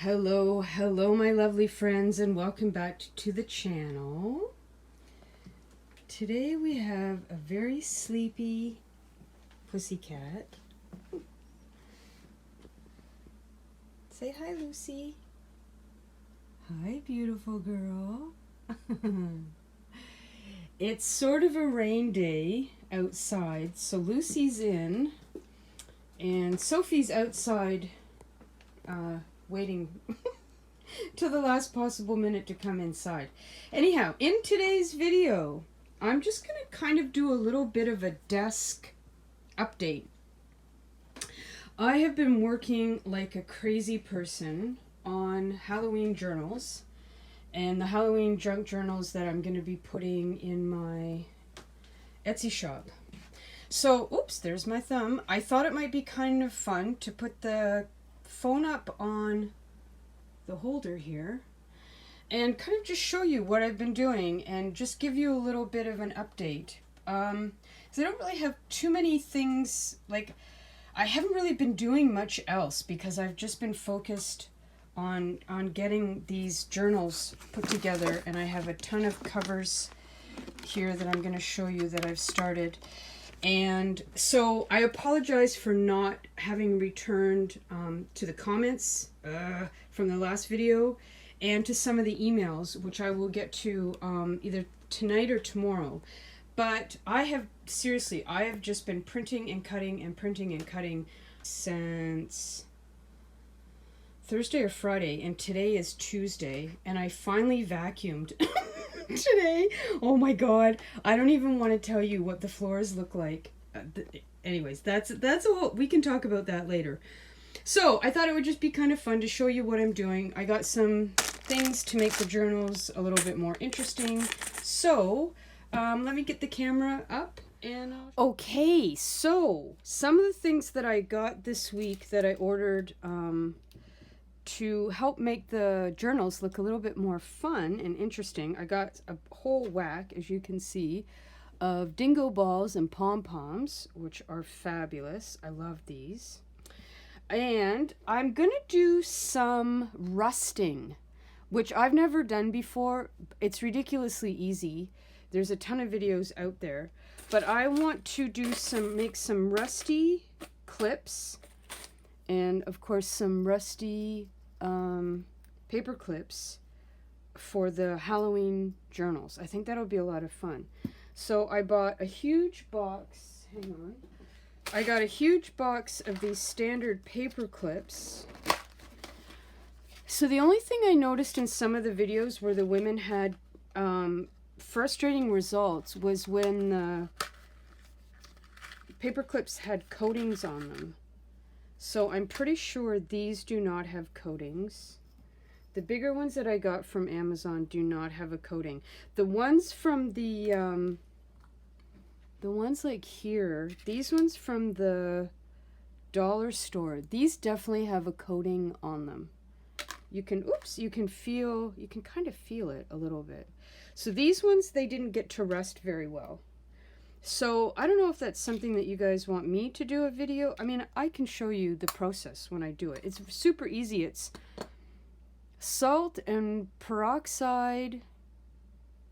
Hello, my lovely friends, and welcome back to the channel. Today we have a very sleepy pussycat. Say hi, Lucy. Hi, beautiful girl. It's sort of a rain day outside, so Lucy's in, and Sophie's outside waiting till the last possible minute to come inside. Anyhow, in today's video, I'm just going to kind of do a little bit of a desk update. I have been working like a crazy person on Halloween journals, and the Halloween junk journals that I'm going to be putting in my Etsy shop. So, oops, there's my thumb. I thought it might be kind of fun to put the phone up on the holder here and kind of just show you what I've been doing and just give you a little bit of an update. So I don't really have too many things, like I haven't really been doing much else because I've just been focused on getting these journals put together, and I have a ton of covers here that I'm going to show you that I've started. And so I apologize for not having returned to the comments from the last video and to some of the emails, which I will get to either tonight or tomorrow. But I have just been printing and cutting and printing and cutting since Thursday or Friday, and today is Tuesday, and I finally vacuumed today. Oh my god, I don't even want to tell you what the floors look like. Anyways, that's a whole, we can talk about that later. So I thought it would just be kind of fun to show you what I'm doing. I got some things to make the journals a little bit more interesting. So let me get the camera up. And okay, so some of the things that I got this week that I ordered to help make the journals look a little bit more fun and interesting. I got a whole whack, as you can see, of dingo balls and pom-poms, which are fabulous. I love these. And I'm gonna do some rusting, which I've never done before. It's ridiculously easy. There's a ton of videos out there, but I want to make some rusty clips, and of course some rusty paper clips for the Halloween journals. I think that'll be a lot of fun. So I bought a huge box. Hang on. I got a huge box of these standard paper clips. So the only thing I noticed in some of the videos where the women had frustrating results was when the paper clips had coatings on them. So I'm pretty sure these do not have coatings. The bigger ones that I got from Amazon do not have a coating. The ones from the ones like here, these ones from the dollar store, these definitely have a coating on them. You can kind of feel it a little bit. So these ones, they didn't get to rust very well. So I don't know if that's something that you guys want me to do a video. I mean, I can show you the process when I do it. It's super easy. It's salt and peroxide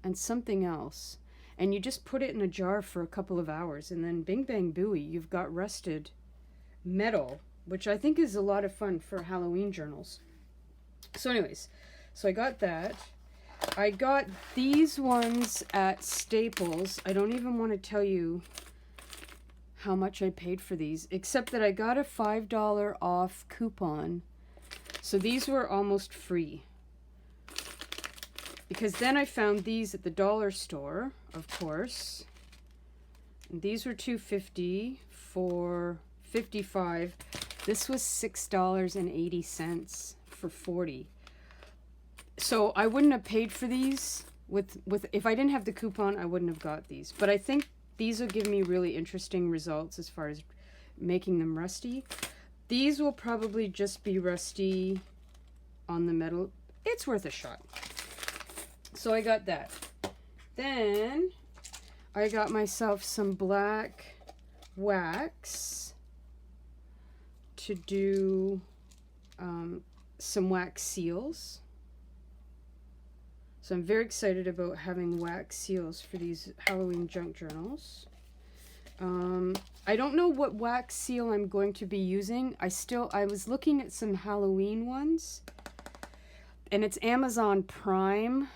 and something else. And you just put it in a jar for a couple of hours, and then bing bang booey, you've got rusted metal, which I think is a lot of fun for Halloween journals. So anyways, so I got that. I got these ones at Staples. I don't even want to tell you how much I paid for these, except that I got a $5 off coupon. So these were almost free. Because then I found these at the dollar store, of course. And these were $2.50 for 55. This was $6.80 for 40. So I wouldn't have paid for these with if I didn't have the coupon, I wouldn't have got these. But I think these will give me really interesting results as far as making them rusty. These will probably just be rusty on the metal. It's worth a shot. So I got that. Then I got myself some black wax to do some wax seals. So I'm very excited about having wax seals for these Halloween junk journals. I don't know what wax seal I'm going to be using. I was looking at some Halloween ones, and it's Amazon Prime,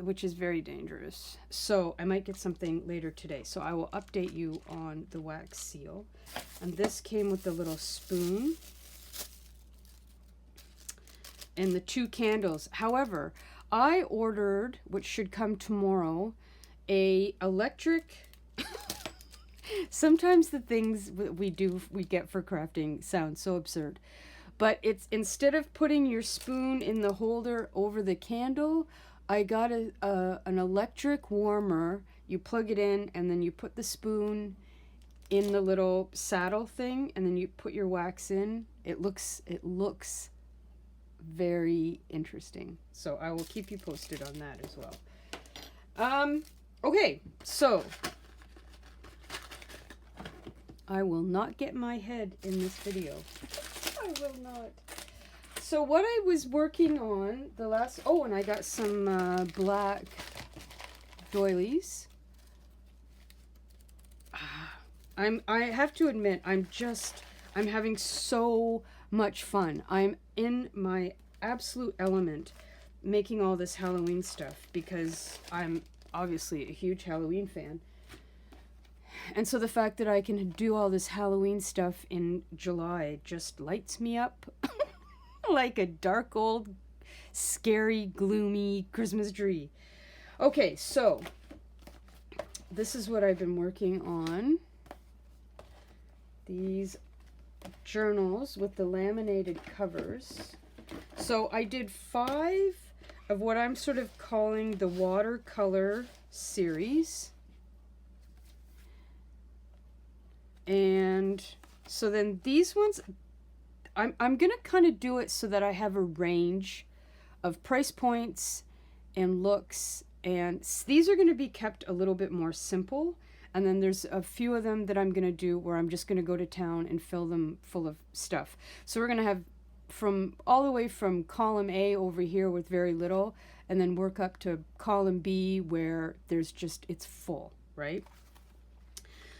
which is very dangerous. So I might get something later today. So I will update you on the wax seal. And this came with the little spoon and the 2 candles. However, I ordered, which should come tomorrow, a electric. Sometimes the things we get for crafting sound so absurd. But it's, instead of putting your spoon in the holder over the candle, I got an electric warmer. You plug it in, and then you put the spoon in the little saddle thing, and then you put your wax in. It looks very interesting. So I will keep you posted on that as well. Okay, so I will not get my head in this video. I will not. So what I was working on the last... Oh, and I got some black doilies. I have to admit, I'm having so much fun. I'm in my absolute element making all this Halloween stuff because I'm obviously a huge Halloween fan. And so the fact that I can do all this Halloween stuff in July just lights me up like a dark old scary gloomy Christmas tree. Okay, so this is what I've been working on. These journals with the laminated covers. So I did 5 of what I'm sort of calling the watercolor series. And so then these ones, I'm going to kind of do it so that I have a range of price points and looks. And these are going to be kept a little bit more simple. And then there's a few of them that I'm going to do where I'm just going to go to town and fill them full of stuff. So we're going to have all the way from column A over here with very little, and then work up to column B where it's full, right?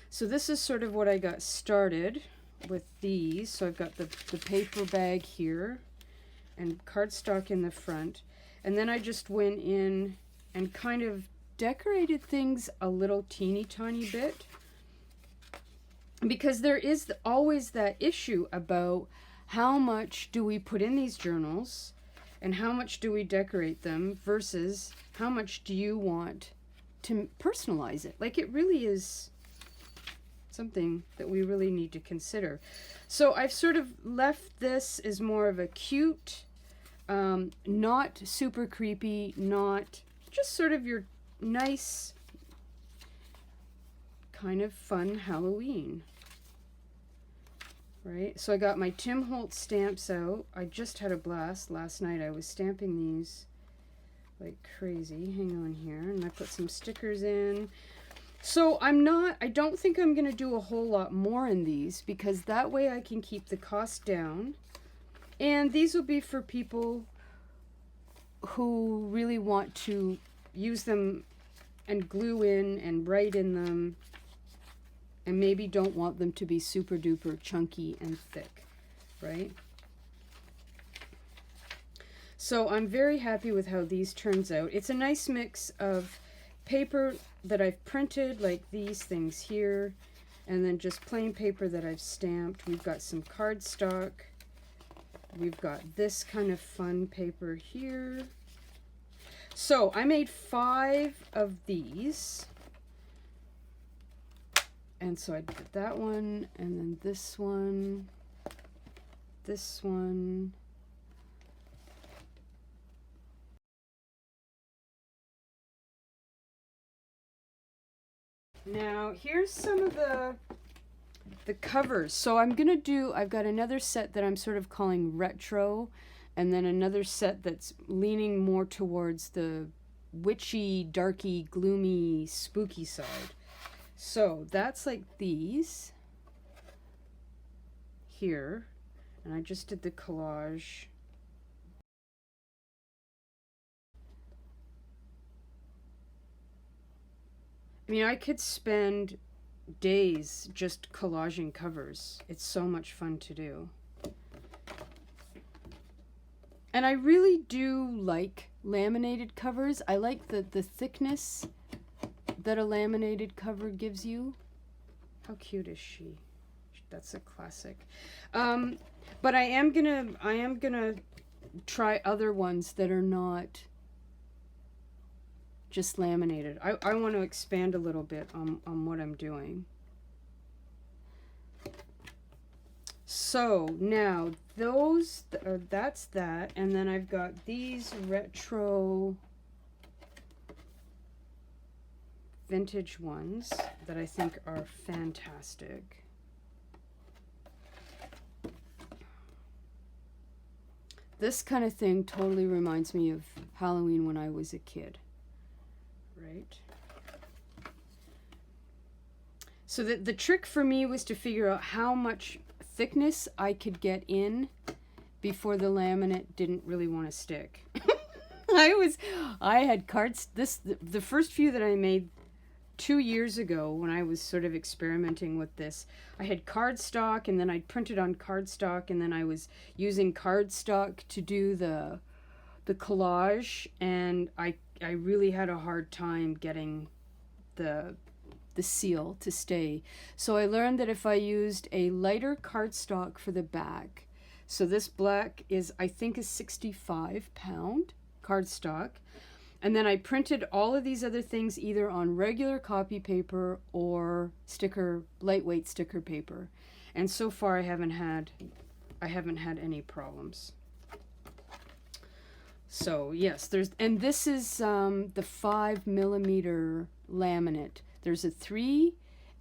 So this is sort of what I got started with these. So I've got the paper bag here and cardstock in the front. And then I just went in and kind of decorated things a little teeny tiny bit. Because there is always that issue about how much do we put in these journals and how much do we decorate them versus how much do you want to personalize it. Like, it really is something that we really need to consider. So I've sort of left this as more of a cute, not super creepy, not just sort of your nice kind of fun Halloween, right? So I got my Tim Holtz stamps out. I just had a blast last night. I was stamping these like crazy. Hang on here. And I put some stickers in. So I don't think I'm going to do a whole lot more in these because that way I can keep the cost down. And these will be for people who really want to use them and glue in and write in them and maybe don't want them to be super duper chunky and thick, right? So I'm very happy with how these turns out. It's a nice mix of paper that I've printed, like these things here, and then just plain paper that I've stamped. We've got some cardstock. We've got this kind of fun paper here. So I made 5 of these. And so I did that one, and then this one, this one. Now, here's some of the covers. So I've got another set that I'm sort of calling retro, and then another set that's leaning more towards the witchy, darky, gloomy, spooky side. So that's like these here, and I just did the collage I mean, I could spend days just collaging covers. It's so much fun to do. And I really do like laminated covers. I like the thickness that a laminated cover gives you. How cute is she? That's a classic. But I am gonna try other ones that are not just laminated. I want to expand a little bit on what I'm doing. So now that's that, and then I've got these retro vintage ones that I think are fantastic. This kind of thing totally reminds me of Halloween when I was a kid, right? So the trick for me was to figure out how much thickness I could get in before the laminate didn't really want to stick. I had cards, the first few that I made 2 years ago when I was sort of experimenting with this, I had cardstock, and then I'd printed on cardstock, and then I was using cardstock to do the collage, and I really had a hard time getting the seal to stay. So I learned that if I used a lighter cardstock for the back, so this black is, I think, is 65-pound cardstock, and then I printed all of these other things either on regular copy paper or lightweight sticker paper, and so far I haven't had any problems. So yes, and this is the 5mm laminate. There's a 3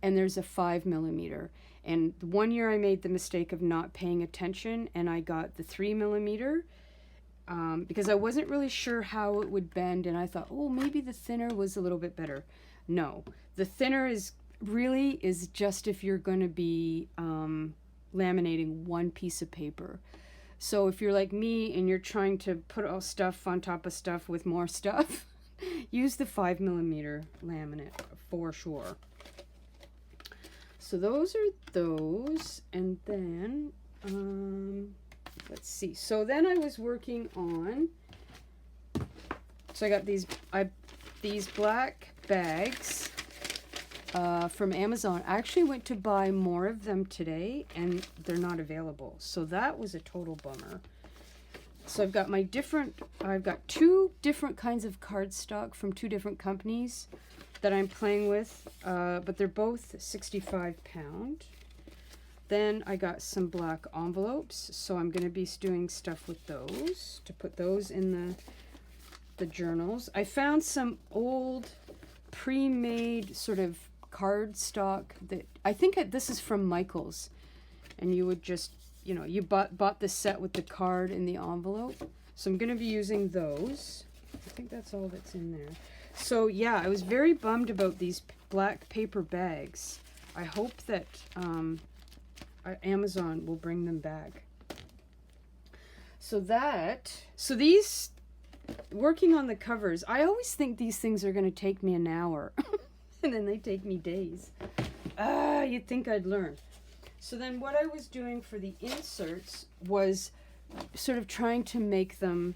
and there's a 5mm. And 1 year I made the mistake of not paying attention, and I got the 3mm because I wasn't really sure how it would bend, and I thought, oh, maybe the thinner was a little bit better. No, the thinner is just if you're going to be laminating one piece of paper. So if you're like me and you're trying to put all stuff on top of stuff with more stuff, use the 5mm laminate for sure. So those are those, and then let's see. So then I was working on. So I got these black bags from Amazon. I actually went to buy more of them today, and they're not available. So that was a total bummer. So I've got I've got 2 different kinds of cardstock from 2 different companies that I'm playing with, but they're both 65-pound. Then I got some black envelopes, so I'm going to be doing stuff with those, to put those in the journals. I found some old pre-made sort of cardstock that I think this is from Michael's, and you would just, you bought the set with the card in the envelope. So I'm going to be using those. I think that's all that's in there. So yeah, I was very bummed about these black paper bags. I hope that Amazon will bring them back. So these, working on the covers, I always think these things are going to take me an hour. And then they take me days. You'd think I'd learn. So then what I was doing for the inserts was sort of trying to make them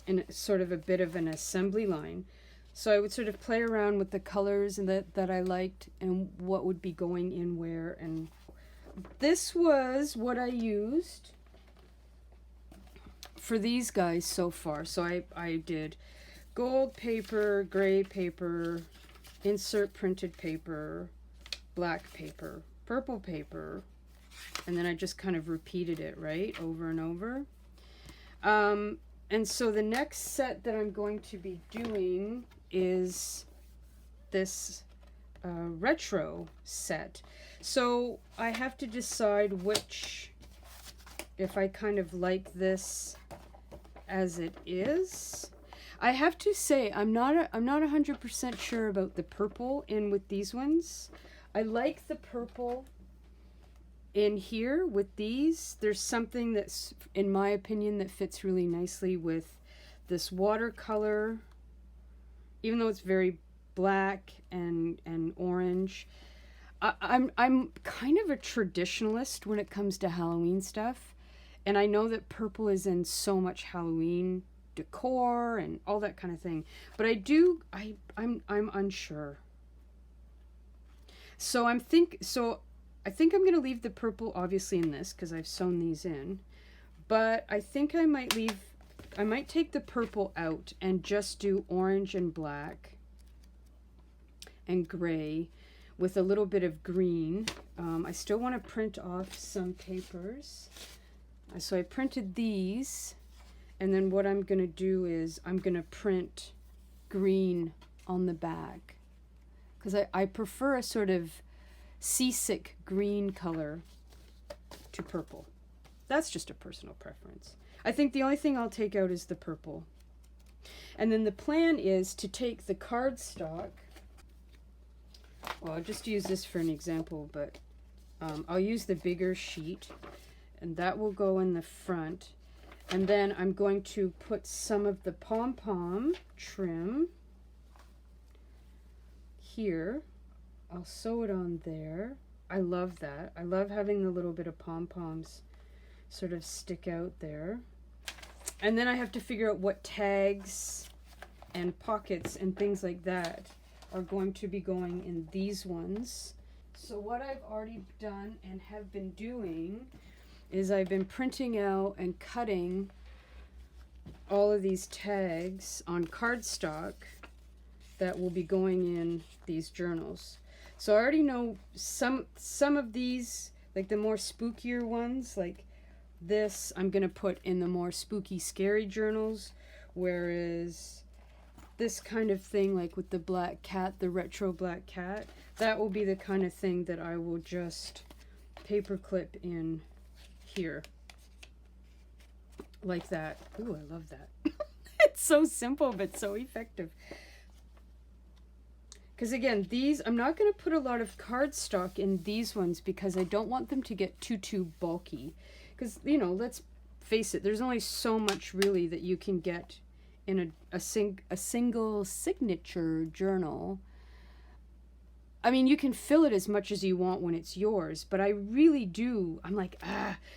in sort of a bit of an assembly line. So I would sort of play around with the colors and that I liked and what would be going in where. And this was what I used for these guys so far. So I did gold paper, gray paper, insert printed paper, black paper, purple paper, and then I just kind of repeated it, right, over and over. And so the next set that I'm going to be doing is this retro set. So I have to decide if I kind of like this as it is. I have to say I'm not 100% sure about the purple in with these ones. I like the purple in here with these. There's something that's, in my opinion, that fits really nicely with this watercolor. Even though it's very black and orange. I'm kind of a traditionalist when it comes to Halloween stuff, and I know that purple is in so much Halloween decor and all that kind of thing. But I'm unsure. So I think I'm gonna leave the purple obviously in this because I've sewn these in. But I think I might take the purple out and just do orange and black and gray with a little bit of green. I still want to print off some papers. So I printed these, and then what I'm going to do is I'm going to print green on the back because I prefer a sort of seasick green color to purple. That's just a personal preference. I think the only thing I'll take out is the purple. And then the plan is to take the cardstock. Well, I'll just use this for an example, but I'll use the bigger sheet, and that will go in the front. And then I'm going to put some of the pom-pom trim here. I'll sew it on there. I love that. I love having the little bit of pom-poms sort of stick out there. And then I have to figure out what tags and pockets and things like that are going to be going in these ones. So what I've already done and have been doing is I've been printing out and cutting all of these tags on cardstock that will be going in these journals. So I already know some of these, like the more spookier ones, like this I'm going to put in the more spooky, scary journals, whereas this kind of thing, like with the black cat, the retro black cat, that will be the kind of thing that I will just paperclip in here. Like that. Ooh, I love that. It's so simple, but so effective. Because again, these, I'm not going to put a lot of cardstock in these ones because I don't want them to get too bulky. Because, you know, let's face it, there's only so much really that you can get in a single signature journal. I mean, you can fill it as much as you want when it's yours, but I really do. I'm like,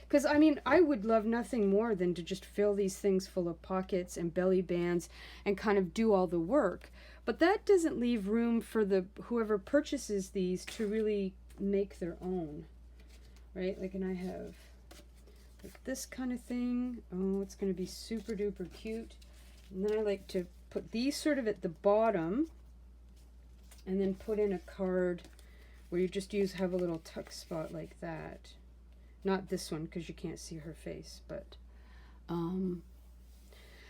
because I mean, I would love nothing more than to just fill these things full of pockets and belly bands and kind of do all the work. But that doesn't leave room for whoever purchases these to really make their own, right? Like, and I have like this kind of thing. Oh, it's going to be super duper cute. And then I like to put these sort of at the bottom and then put in a card where you just have a little tuck spot like that. Not this one because you can't see her face, but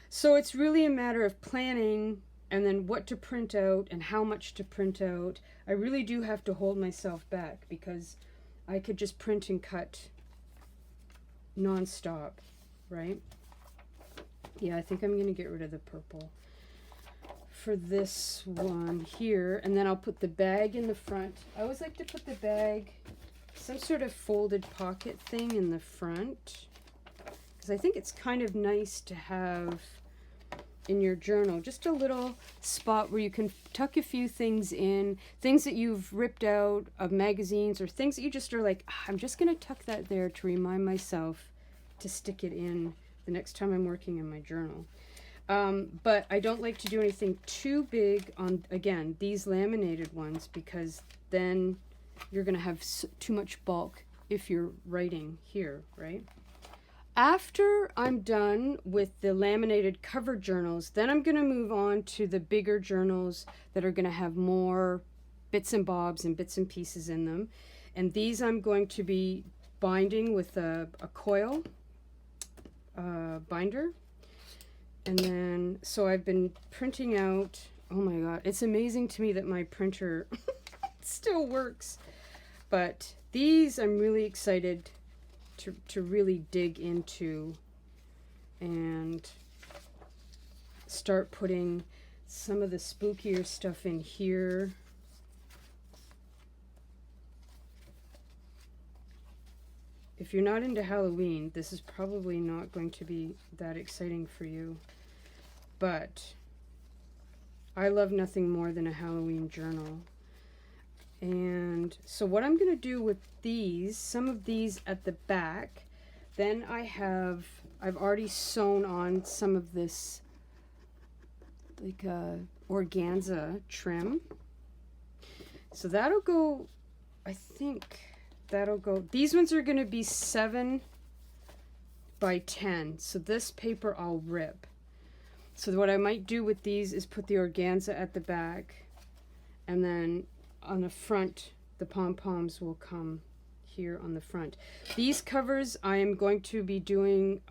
so it's really a matter of planning and then what to print out and how much to print out. I really do have to hold myself back because I could just print and cut non-stop, right? Yeah, I think I'm going to get rid of the purple for this one here, and then I'll put the bag in the front. I always like to put the bag, some sort of folded pocket thing in the front, because I think it's kind of nice to have in your journal, just a little spot where you can tuck a few things in, things that you've ripped out of magazines or things that you just are like, I'm just going to tuck that there to remind myself to stick it in the next time I'm working in my journal. But I don't like to do anything too big on, again, these laminated ones, because then you're going to have too much bulk if you're writing here, right? After I'm done with the laminated cover journals, then I'm going to move on to the bigger journals that are going to have more bits and bobs and bits and pieces in them. And these I'm going to be binding with a coil binder. And then, so I've been printing out, oh my god, it's amazing to me that my printer still works. But these I'm really excited to really dig into and start putting some of the spookier stuff in here. If you're not into Halloween, this is probably not going to be that exciting for you. But I love nothing more than a Halloween journal. And so what I'm going to do with these, some of these at the back, then I've already sewn on some of this like organza trim. So that'll go, I think that'll go, these ones are going to be 7 by 10. So this paper I'll rip. So what I might do with these is put the organza at the back, and then on the front, the pom-poms will come here on the front. These covers, I am going to be doing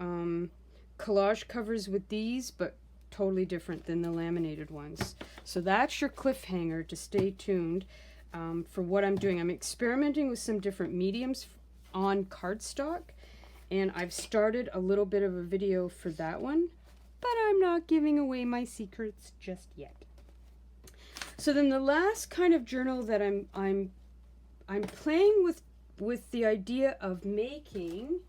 collage covers with these, but totally different than the laminated ones. So that's your cliffhanger to stay tuned for what I'm doing. I'm experimenting with some different mediums on cardstock, and I've started a little bit of a video for that one, but I'm not giving away my secrets just yet. So then the last kind of journal that I'm playing with the idea of making.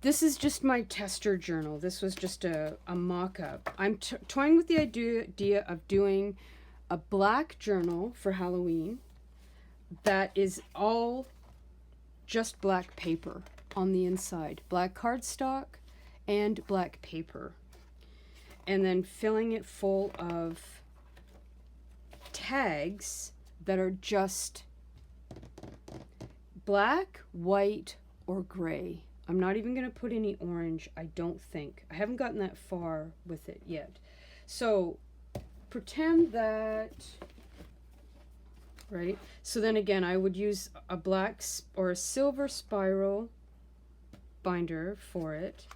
This is just my tester journal. This was just a mock-up. I'm toying with the idea of doing a black journal for Halloween that is all just black paper on the inside. Black cardstock and black paper. And then filling it full of tags that are just black, white, or gray. I'm not even going to put any orange, I don't think. I haven't gotten that far with it yet. So pretend that, right? So then again, I would use a black or a silver spiral binder for it.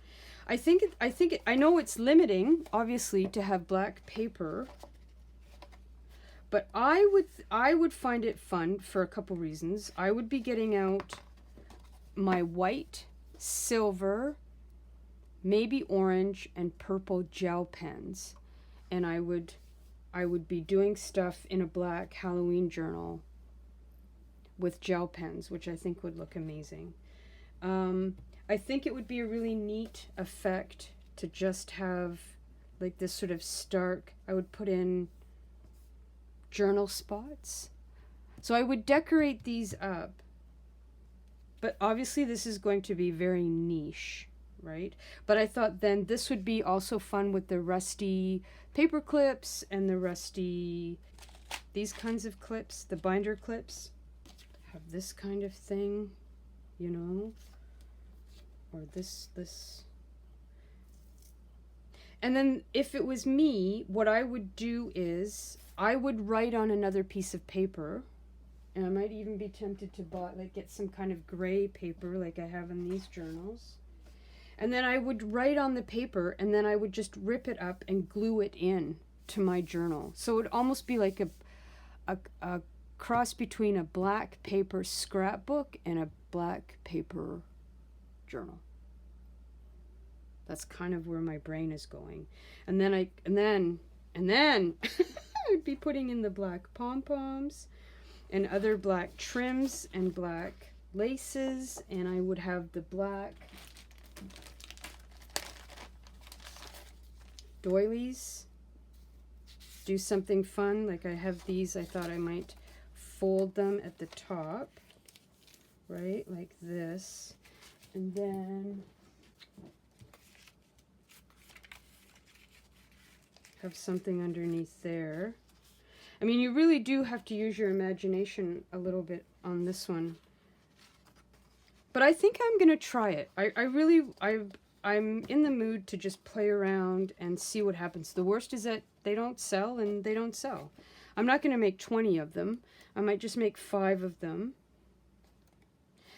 I know it's limiting, obviously, to have black paper, but I would find it fun for a couple reasons. I would be getting out my white, silver, maybe orange, and purple gel pens, and I would be doing stuff in a black Halloween journal with gel pens, which I think would look amazing. I think it would be a really neat effect to just have like this sort of stark, I would put in journal spots. So I would decorate these up, but obviously this is going to be very niche, right? But I thought then this would be also fun with the rusty paper clips and the rusty, these kinds of clips, the binder clips, have this kind of thing, you know, or this. And then if it was me, what I would do is I would write on another piece of paper, and I might even be tempted to get some kind of gray paper like I have in these journals. And then I would write on the paper, and then I would just rip it up and glue it in to my journal. So it would almost be like a cross between a black paper scrapbook and a black paper journal. That's kind of where my brain is going. And then I'd be putting in the black pom-poms and other black trims and black laces, and I would have the black doilies. Do something fun, like I have these, I thought I might fold them at the top, right, like this, and then have something underneath there. I mean, you really do have to use your imagination a little bit on this one. But I think I'm going to try it. I'm in the mood to just play around and see what happens. The worst is that they don't sell, and they don't sell. I'm not going to make 20 of them. I might just make 5 of them.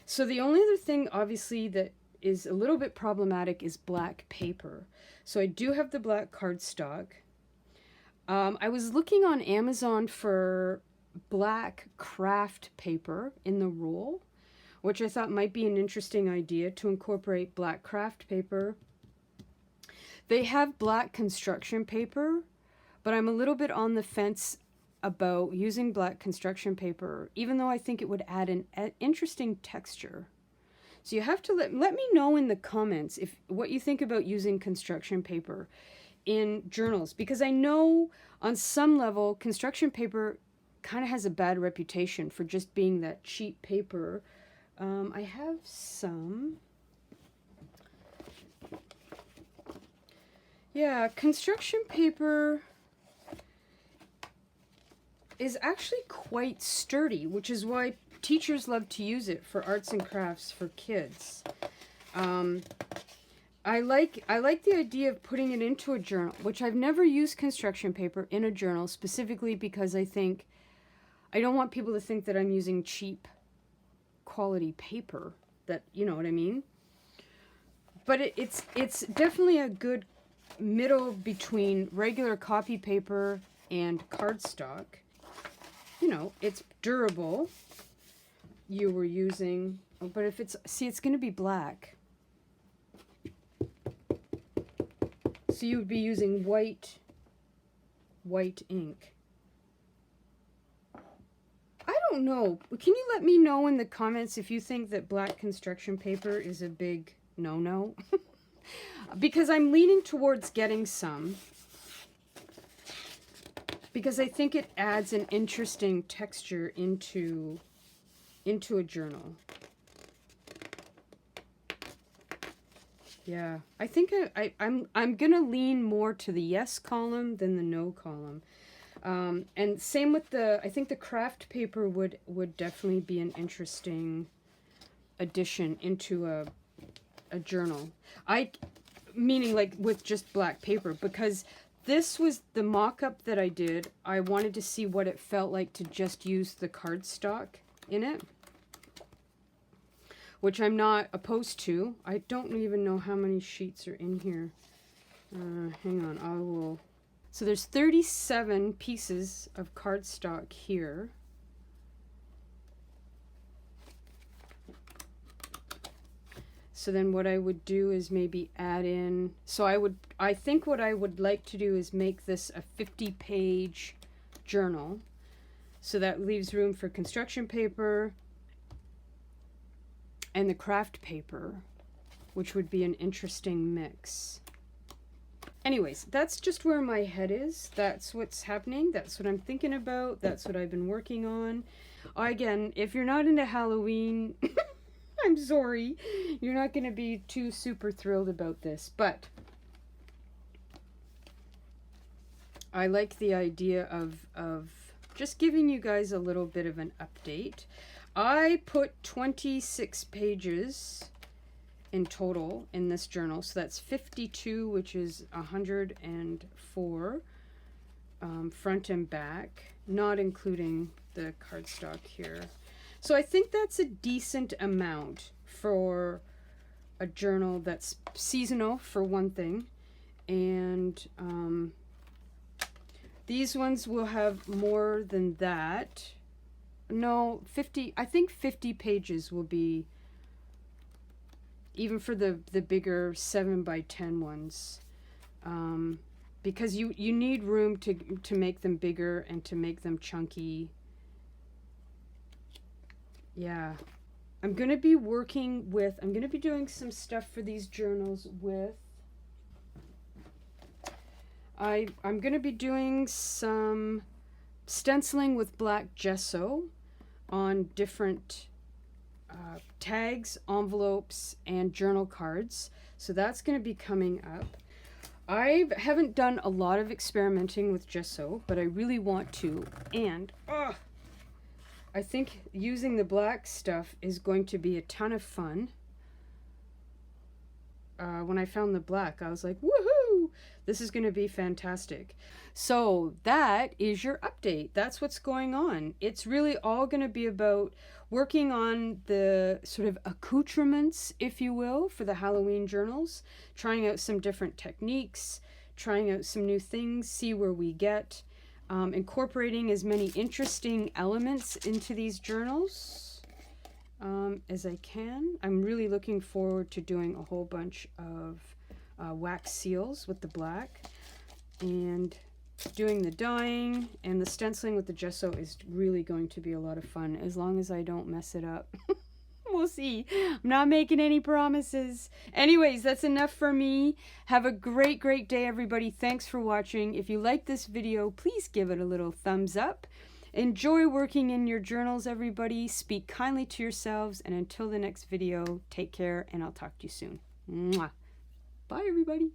So the only other thing, obviously, that is a little bit problematic is black paper. So I do have the black cardstock. I was looking on Amazon for black craft paper in the roll, which I thought might be an interesting idea to incorporate black craft paper. They have black construction paper, but I'm a little bit on the fence about using black construction paper, even though I think it would add an interesting texture. So you have to let me know in the comments what you think about using construction paper. in journals, because I know on some level construction paper kind of has a bad reputation for just being that cheap paper. I have some. Yeah, construction paper is actually quite sturdy, which is why teachers love to use it for arts and crafts for kids. I like the idea of putting it into a journal, which I've never used construction paper in a journal, specifically because I don't want people to think that I'm using cheap quality paper, that, you know what I mean? But it's definitely a good middle between regular copy paper and cardstock. You know, it's durable. You were using, but if it's, see, it's going to be black. So you would be using white ink. I don't know. Can you let me know in the comments if you think that black construction paper is a big no-no? Because I'm leaning towards getting some. Because I think it adds an interesting texture into a journal. Yeah, I think I'm gonna lean more to the yes column than the no column. And same with I think the craft paper would definitely be an interesting addition into a journal. Meaning like with just black paper, because this was the mock-up that I did. I wanted to see what it felt like to just use the cardstock in it, which I'm not opposed to. I don't even know how many sheets are in here. Hang on, I will. So there's 37 pieces of cardstock here. So then what I would do is maybe add in, I think what I would like to do is make this a 50-page journal. So that leaves room for construction paper and the craft paper, which would be an interesting mix. Anyways, that's just where my head is. That's what's happening. That's what I'm thinking about. That's what I've been working on. Again, if you're not into Halloween, I'm sorry. You're not going to be too super thrilled about this. But I like the idea of just giving you guys a little bit of an update. I put 26 pages in total in this journal, so that's 52, which is 104 front and back, not including the cardstock here. So I think that's a decent amount for a journal that's seasonal, for one thing, and these ones will have more than that. No, 50, I think 50 pages will be, even for the bigger 7x10 ones, because you need room to make them bigger and to make them chunky. Yeah, I'm going to be doing some stuff for these journals with, I'm going to be doing some stenciling with black gesso on different tags, envelopes, and journal cards. So that's going to be coming up. I haven't done a lot of experimenting with gesso, but I really want to. And I think using the black stuff is going to be a ton of fun. When I found the black, I was like, woohoo! This is going to be fantastic. So that is your update. That's what's going on. It's really all going to be about working on the sort of accoutrements, if you will, for the Halloween journals, trying out some different techniques, trying out some new things, see where we get, incorporating as many interesting elements into these journals as I can. I'm really looking forward to doing a whole bunch of wax seals with the black, and doing the dyeing and the stenciling with the gesso is really going to be a lot of fun, as long as I don't mess it up. We'll see. I'm not making any promises. Anyways, that's enough for me. Have a great, great day, everybody. Thanks for watching. If you like this video, please give it a little thumbs up. Enjoy working in your journals, everybody. Speak kindly to yourselves. And until the next video, take care, and I'll talk to you soon. Mwah. Bye, everybody.